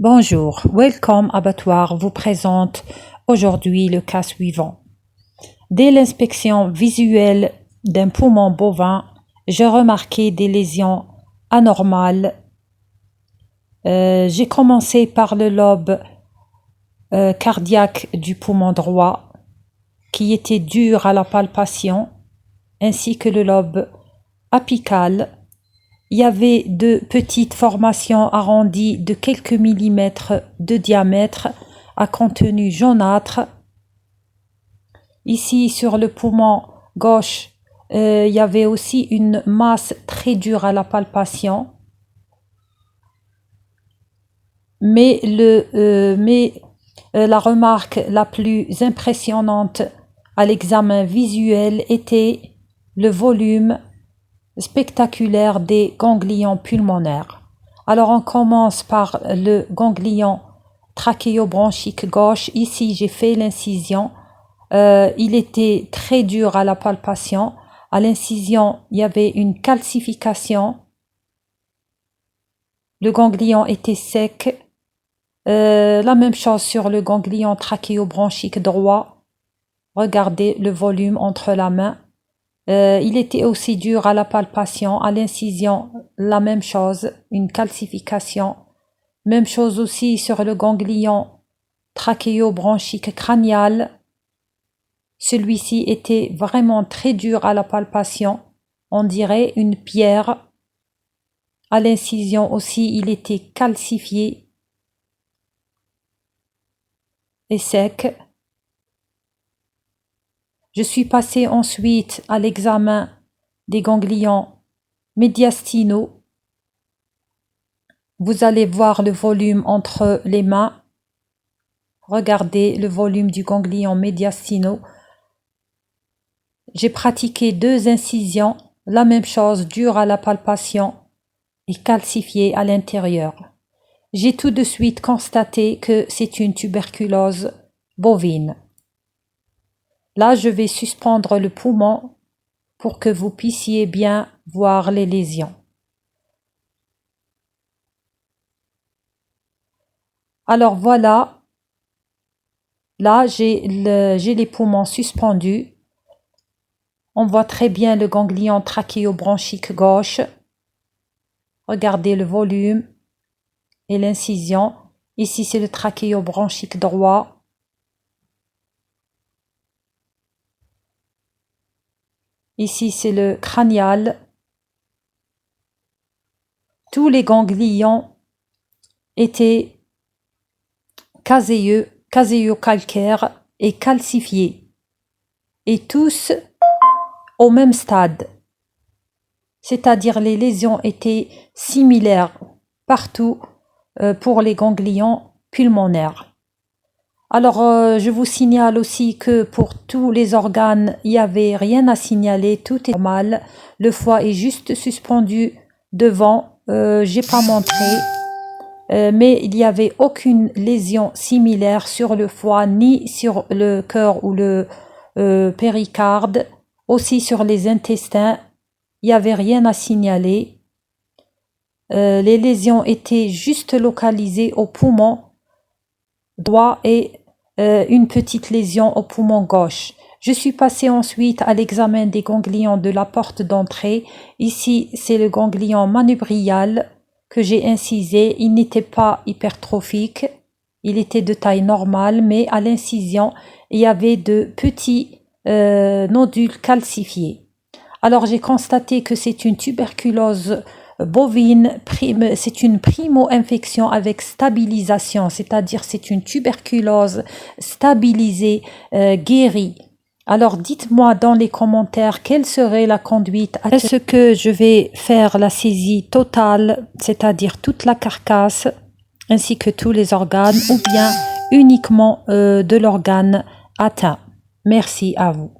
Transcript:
Bonjour, Welcome Abattoir vous présente aujourd'hui le cas suivant. Dès l'inspection visuelle d'un poumon bovin, j'ai remarqué des lésions anormales. J'ai commencé par le lobe cardiaque du poumon droit qui était dur à la palpation, ainsi que le lobe apical. Il y avait de petites formations arrondies de quelques millimètres de diamètre à contenu jaunâtre. Ici, sur le poumon gauche, il y avait aussi une masse très dure à la palpation. Mais la remarque la plus impressionnante à l'examen visuel était le volume spectaculaire des ganglions pulmonaires. Alors on commence par le ganglion trachéobronchique gauche. Ici j'ai fait l'incision. Il était très dur à la palpation. À l'incision, il y avait une calcification. Le ganglion était sec. La même chose sur le ganglion trachéobronchique droit. Regardez le volume entre la main. Il était aussi dur à la palpation. À l'incision, la même chose, une calcification. Même chose aussi sur le ganglion trachéobronchique crânial. Celui-ci était vraiment très dur à la palpation. On dirait une pierre. À l'incision aussi, il était calcifié et sec. Je suis passé ensuite à l'examen des ganglions médiastinaux. Vous allez voir le volume entre les mains. Regardez le volume du ganglion médiastinaux. J'ai pratiqué 2 incisions, la même chose, dure à la palpation et calcifié à l'intérieur. J'ai tout de suite constaté que c'est une tuberculose bovine. Là, je vais suspendre le poumon pour que vous puissiez bien voir les lésions. Alors voilà, là j'ai les poumons suspendus. On voit très bien le ganglion trachéobronchique gauche. Regardez le volume et l'incision. Ici c'est le trachéobronchique droit. Ici, c'est le crânial. Tous les ganglions étaient caséeux-calcaires et calcifiés. Et tous au même stade. C'est-à-dire les lésions étaient similaires partout pour les ganglions pulmonaires. Alors, je vous signale aussi que pour tous les organes, il n'y avait rien à signaler, tout est normal. Le foie est juste suspendu devant, j'ai pas montré, mais il n'y avait aucune lésion similaire sur le foie, ni sur le cœur ou le péricarde, aussi sur les intestins, il n'y avait rien à signaler. Les lésions étaient juste localisées au poumon droit et une petite lésion au poumon gauche. Je suis passée ensuite à l'examen des ganglions de la porte d'entrée. Ici, c'est le ganglion manubrial que j'ai incisé. Il n'était pas hypertrophique, il était de taille normale, mais à l'incision, il y avait de petits nodules calcifiés. Alors, j'ai constaté que c'est une tuberculose bovine, c'est une primo-infection avec stabilisation, c'est-à-dire c'est une tuberculose stabilisée, guérie. Alors dites-moi dans les commentaires quelle serait la conduite. Est-ce que je vais faire la saisie totale, c'est-à-dire toute la carcasse ainsi que tous les organes, ou bien uniquement de l'organe atteint? Merci à vous.